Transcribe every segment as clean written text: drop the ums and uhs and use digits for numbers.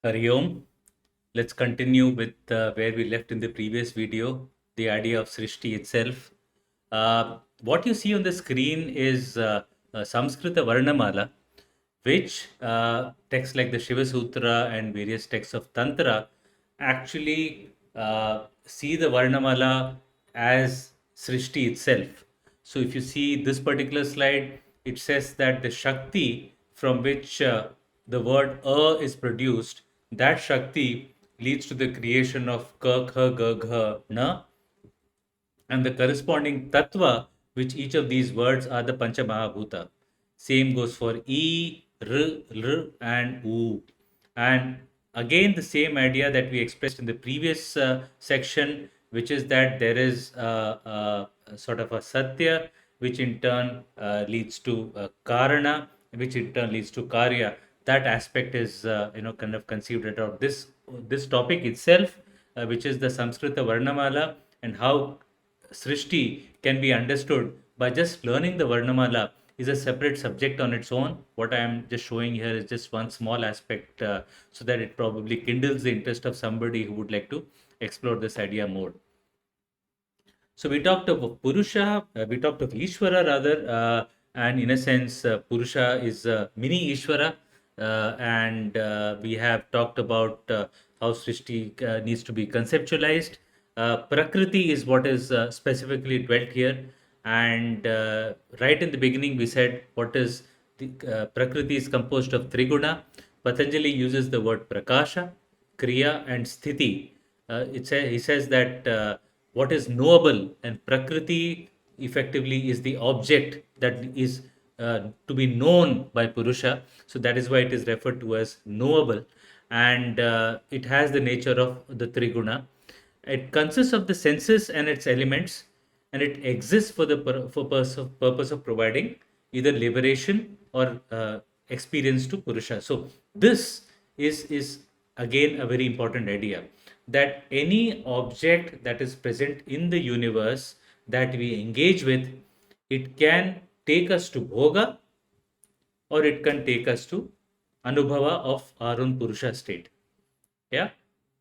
Hari Om. Let's continue with where we left in the previous video, the idea of Srishti itself. What you see on the screen is Samskrita Varnamala, which texts like the Shiva Sutra and various texts of Tantra actually see the Varnamala as Srishti itself. So if you see this particular slide, it says that the Shakti from which the word is produced, that Shakti leads to the creation of Ka, Kha, Ga, Gha, Na, and the corresponding tattva, which each of these words are the Pancha Mahabhuta. Same goes for E, R, and U. And again, the same idea that we expressed in the previous section, which is that there is sort of a Satya, which in turn leads to Karana, which in turn leads to Karya. That aspect is, kind of conceived out of this topic itself, which is the Samskrita Varnamala, and how Srishti can be understood by just learning the Varnamala is a separate subject on its own. What I am just showing here is just one small aspect so that it probably kindles the interest of somebody who would like to explore this idea more. So we talked of Purusha, we talked of Ishvara rather, and in a sense, Purusha is mini Ishvara, and we have talked about how Srishti needs to be conceptualized. Prakriti is what is specifically dwelt here, and right in the beginning, we said what is the Prakriti is composed of Triguna. Patanjali uses the word Prakasha, Kriya, and Sthiti. He says that what is knowable and Prakriti effectively is the object that is to be known by Purusha. So that is why it is referred to as knowable, and it has the nature of the Triguna. It consists of the senses and its elements, and it exists for the purpose of providing either liberation or experience to Purusha. So this is again a very important idea, that any object that is present in the universe that we engage with, it can take us to bhoga, or it can take us to anubhava of our own Purusha state. Yeah.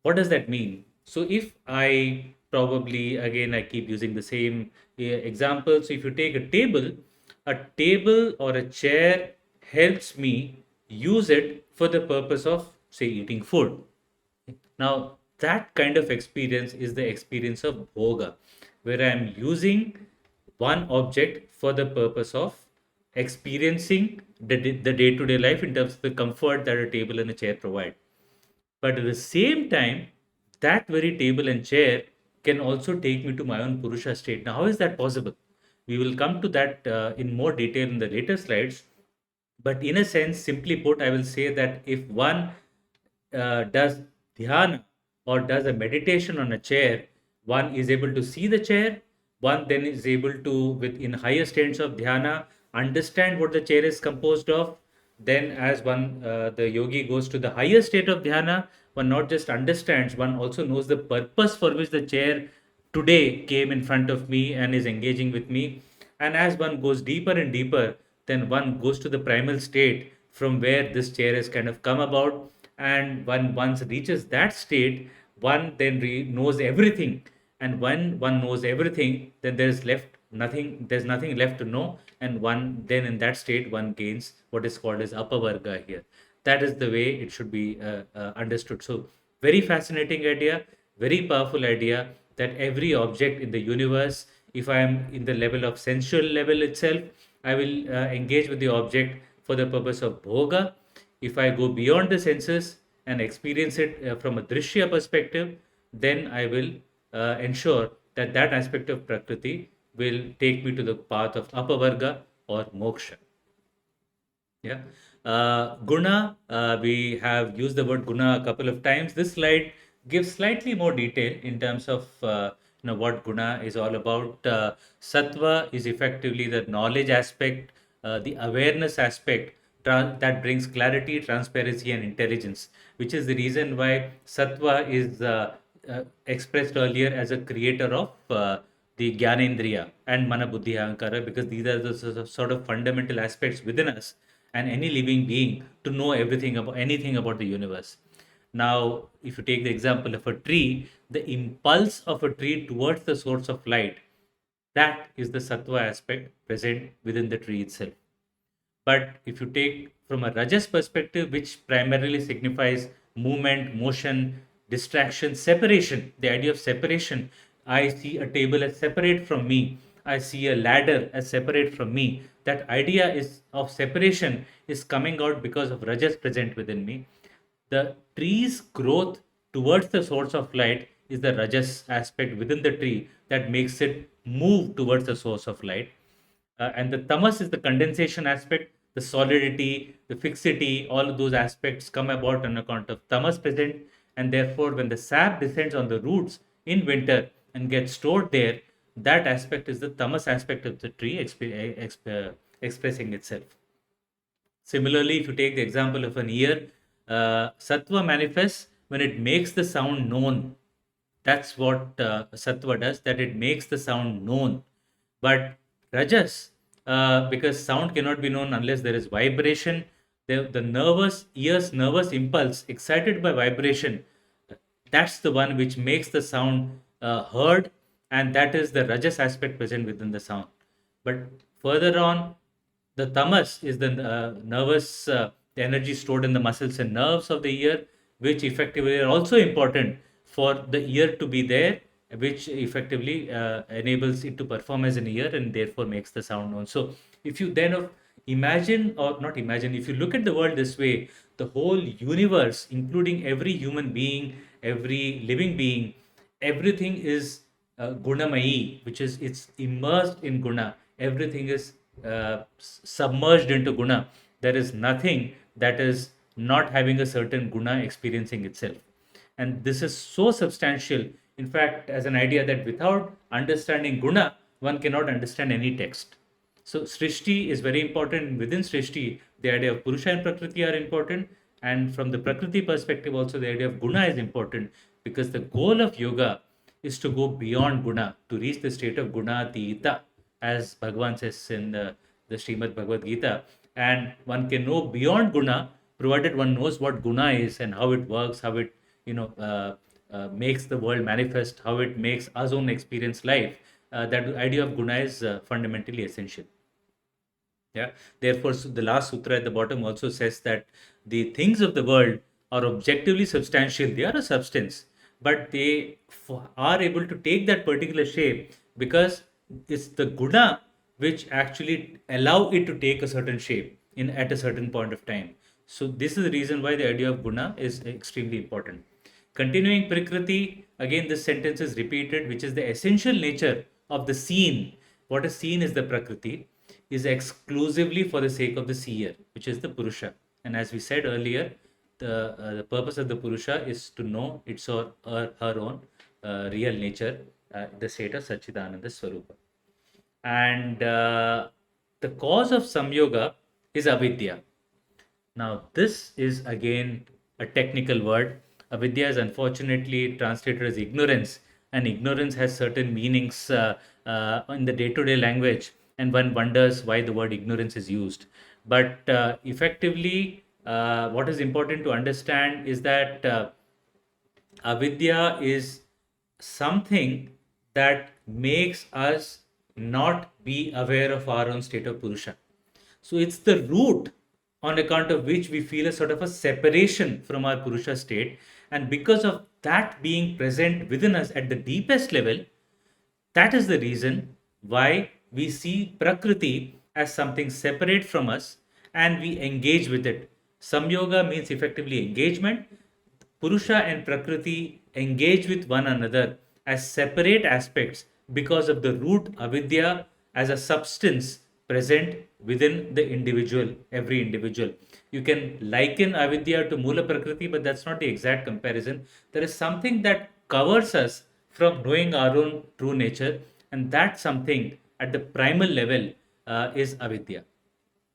What does that mean? So if I probably, again, I keep using the same example. So if you take a table or a chair helps me use it for the purpose of, say, eating food. Now, that kind of experience is the experience of bhoga, where I am using one object for the purpose of experiencing the day to day life in terms of the comfort that a table and a chair provide. But at the same time, that very table and chair can also take me to my own Purusha state. Now, how is that possible? We will come to that in more detail in the later slides. But in a sense, simply put, I will say that if one does dhyana or does a meditation on a chair, one is able to see the chair. One then is able to, with in higher states of dhyana, understand what the chair is composed of. Then, as the yogi goes to the higher state of dhyana, one not just understands, one also knows the purpose for which the chair today came in front of me and is engaging with me. And as one goes deeper and deeper, then one goes to the primal state from where this chair has kind of come about. And one once reaches that state, one then knows everything. And when one knows everything, then there's nothing left to know. And one then in that state, one gains what is called as apavarga here. That is the way it should be understood. So, very fascinating idea, very powerful idea, that every object in the universe, if I am in the level of sensual level itself, I will engage with the object for the purpose of bhoga. If I go beyond the senses and experience it from a drishya perspective, then I will ensure that that aspect of Prakriti will take me to the path of apavarga or moksha. Yeah. Guna, we have used the word guna a couple of times. This slide gives slightly more detail in terms of what guna is all about. Sattva is effectively the knowledge aspect, the awareness aspect that brings clarity, transparency, and intelligence, which is the reason why sattva is expressed earlier as a creator of the Gyanendriya and Mana Buddhi Ahankara, because these are the sort of fundamental aspects within us and any living being to know everything about anything about the universe. Now, if you take the example of a tree, the impulse of a tree towards the source of light, that is the sattva aspect present within the tree itself. But if you take from a rajas perspective, which primarily signifies movement, motion, distraction, separation, the idea of separation, I see a table as separate from me. I see a ladder as separate from me. That idea is of separation is coming out because of rajas present within me. The tree's growth towards the source of light is the rajas aspect within the tree that makes it move towards the source of light. And the tamas is the condensation aspect, the solidity, the fixity, all of those aspects come about on account of tamas present. And therefore, when the sap descends on the roots in winter and gets stored there, that aspect is the tamas aspect of the tree expressing itself. Similarly, if you take the example of an ear, sattva manifests when it makes the sound known. That's what sattva does, that it makes the sound known. But rajas, because sound cannot be known unless there is vibration, the ear's nervous impulse excited by vibration, that's the one which makes the sound heard, and that is the rajas aspect present within the sound. But further on, the tamas is the the energy stored in the muscles and nerves of the ear, which effectively are also important for the ear to be there, which effectively enables it to perform as an ear and therefore makes the sound known. So, if you then imagine, or not imagine, if you look at the world this way, the whole universe, including every human being, every living being, everything is gunamayi, which is it's immersed in guna. Everything is submerged into guna. There is nothing that is not having a certain guna experiencing itself. And this is so substantial, in fact, as an idea that without understanding guna, one cannot understand any text. So Srishti is very important. Within Srishti, the idea of Purusha and Prakriti are important. And from the Prakriti perspective, also the idea of Guna is important, because the goal of yoga is to go beyond Guna, to reach the state of Guna Tita, as Bhagavan says in the Srimad Bhagavad Gita. And one can know beyond Guna, provided one knows what Guna is and how it works, how it makes the world manifest, how it makes us own experience life. That idea of Guna is fundamentally essential. Yeah. Therefore, the last sutra at the bottom also says that the things of the world are objectively substantial. They are a substance, but they are able to take that particular shape because it's the guna which actually allow it to take a certain shape in at a certain point of time. So this is the reason why the idea of guna is extremely important. Continuing Prakriti, again this sentence is repeated, which is the essential nature of the seen. What is seen is the Prakriti, is exclusively for the sake of the seer, which is the Purusha. And as we said earlier, the purpose of the Purusha is to know its or her own real nature, the state of Satchidananda Swarupa. And the cause of Samyoga is avidya. Now, this is again a technical word. Avidya is unfortunately translated as ignorance, and ignorance has certain meanings in the day to day language, and one wonders why the word ignorance is used. But effectively, what is important to understand is that avidya is something that makes us not be aware of our own state of Purusha. So it's the root on account of which we feel a sort of a separation from our Purusha state. And because of that being present within us at the deepest level, that is the reason why we see Prakriti as something separate from us and we engage with it. Samyoga means effectively engagement. Purusha and Prakriti engage with one another as separate aspects because of the root avidya as a substance present within the individual, every individual. You can liken avidya to Mula Prakriti, but that's not the exact comparison. There is something that covers us from knowing our own true nature, and that something at the primal level is avidya.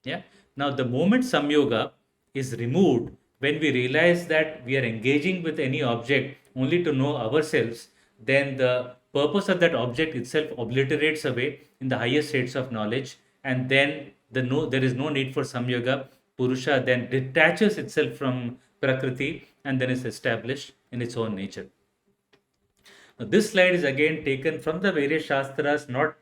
Yeah. Now, the moment samyoga is removed, when we realize that we are engaging with any object only to know ourselves, then the purpose of that object itself obliterates away in the higher states of knowledge, and then there is no need for samyoga. Purusha then detaches itself from Prakriti and then is established in its own nature. Now, this slide is again taken from the various Shastras, not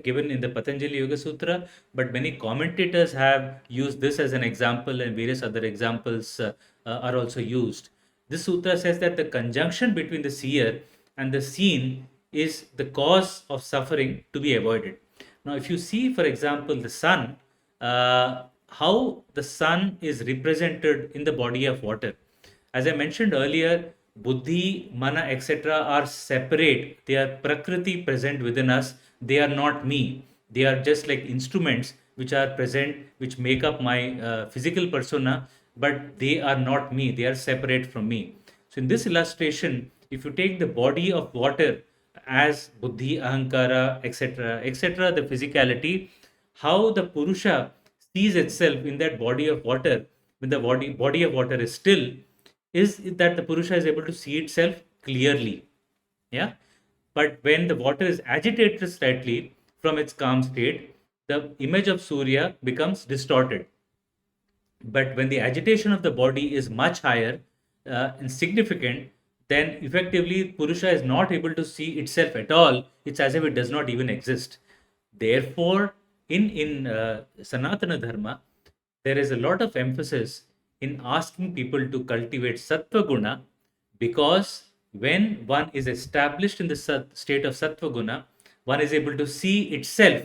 given in the Patanjali Yoga Sutra, but many commentators have used this as an example, and various other examples are also used. This sutra says that the conjunction between the seer and the seen is the cause of suffering to be avoided. Now, if you see, for example, the sun, how the sun is represented in the body of water. As I mentioned earlier, buddhi, mana, etc. are separate. They are prakriti present within us. They are not me. They are just like instruments which are present, which make up my physical persona, but they are not me. They are separate from me. So, in this illustration, if you take the body of water as buddhi, ahankara, etc., etc., the physicality, how the Purusha sees itself in that body of water, when the body of water is still, is that the Purusha is able to see itself clearly. Yeah. But when the water is agitated slightly from its calm state, the image of Surya becomes distorted. But when the agitation of the body is much higher and significant, then effectively Purusha is not able to see itself at all. It's as if it does not even exist. Therefore, in Sanatana Dharma, there is a lot of emphasis in asking people to cultivate Sattva Guna, because when one is established in the state of Sattva Guna, one is able to see itself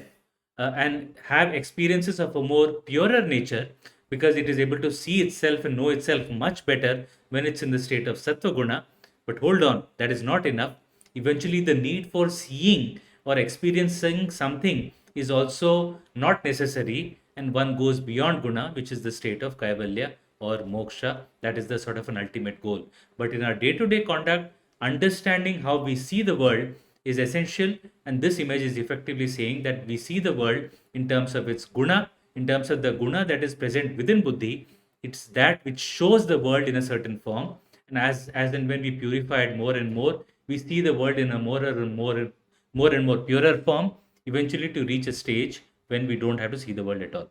and have experiences of a more purer nature, because it is able to see itself and know itself much better when it's in the state of Sattva Guna. But hold on, that is not enough. Eventually, the need for seeing or experiencing something is also not necessary, and one goes beyond Guna, which is the state of Kaivalya or Moksha. That is the sort of an ultimate goal. But in our day to day conduct, understanding how we see the world is essential, and this image is effectively saying that we see the world in terms of its guna, in terms of the guna that is present within buddhi. It's that which shows the world in a certain form, and as and when we purify it more and more, we see the world in a more and more purer form, eventually to reach a stage when we don't have to see the world at all.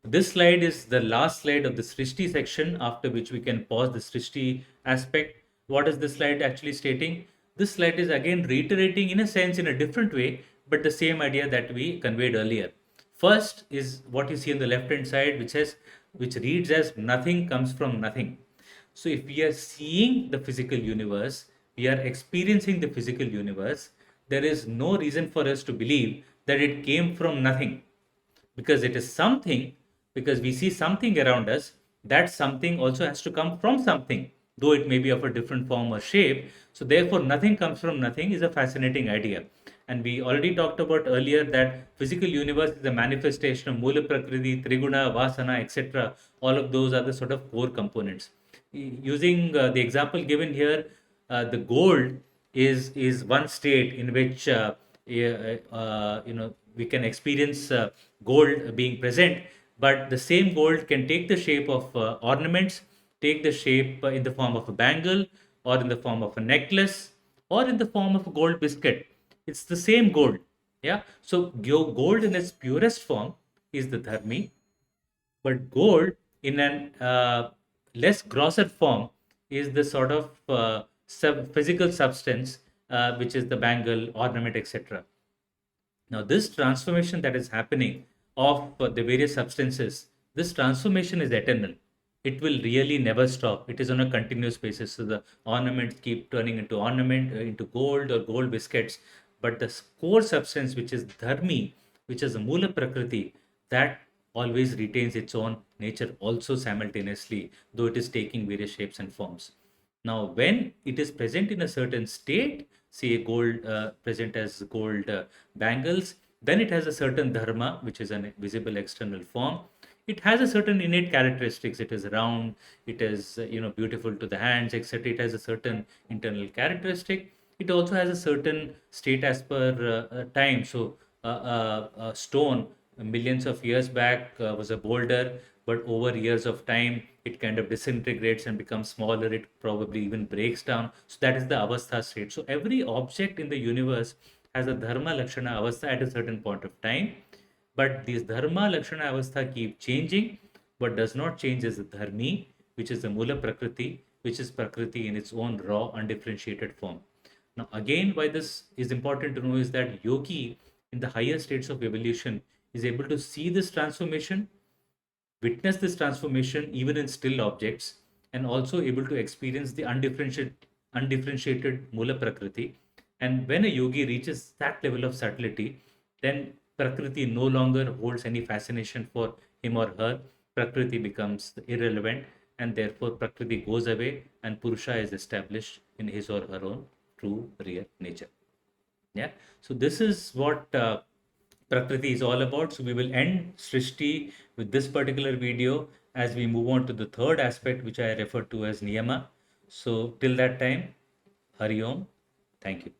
This slide is the last slide of the Srishti section, after which we can pause the Srishti aspect. What is this slide actually stating? This slide is again reiterating, in a sense, in a different way, but the same idea that we conveyed earlier. First is what you see on the left hand side, which reads as nothing comes from nothing. So if we are seeing the physical universe, we are experiencing the physical universe, there is no reason for us to believe that it came from nothing, because it is something, because we see something around us. That something also has to come from something, though it may be of a different form or shape. So therefore nothing comes from nothing is a fascinating idea. And we already talked about earlier that physical universe is a manifestation of Mula Prakriti, Triguna, Vasana, etc. All of those are the sort of core components. Using the example given here, the gold is one state in which we can experience gold being present, but the same gold can take the shape of ornaments, take the shape in the form of a bangle, or in the form of a necklace, or in the form of a gold biscuit. It's the same gold. Yeah. So gold in its purest form is the dharmi, but gold in an less grosser form is the sort of physical substance, which is the bangle, ornament, etc. Now, this transformation that is happening of the various substances, this transformation is eternal. It will really never stop. It is on a continuous basis. So the ornaments keep turning into ornament, into gold or gold biscuits. But the core substance, which is dharmi, which is the mula prakriti, that always retains its own nature also simultaneously, though it is taking various shapes and forms. Now, when it is present in a certain state, say gold present as gold bangles, then it has a certain dharma, which is a visible external form. It has a certain innate characteristics. It is round, it is beautiful to the hands, etc. It has a certain internal characteristic. It also has a certain state as per time. So, stone millions of years back was a boulder, but over years of time, it kind of disintegrates and becomes smaller. It probably even breaks down. So that is the avastha state. So every object in the universe has a dharma lakshana avastha at a certain point of time, but these dharma lakshana avastha keep changing. What does not change is the dharmi, which is the mula prakriti, which is prakriti in its own raw, undifferentiated form. Now, again, why this is important to know is that yogi in the higher states of evolution is able to see this transformation, witness this transformation even in still objects, and also able to experience the undifferentiated mula prakriti. And when a yogi reaches that level of subtlety, then prakriti no longer holds any fascination for him or her. Prakriti becomes irrelevant, and therefore prakriti goes away, and purusha is established in his or her own true real nature. Yeah. So this is what Prakriti is all about. So we will end Srishti with this particular video as we move on to the third aspect, which I refer to as Niyama. So till that time, Hari Om. Thank you.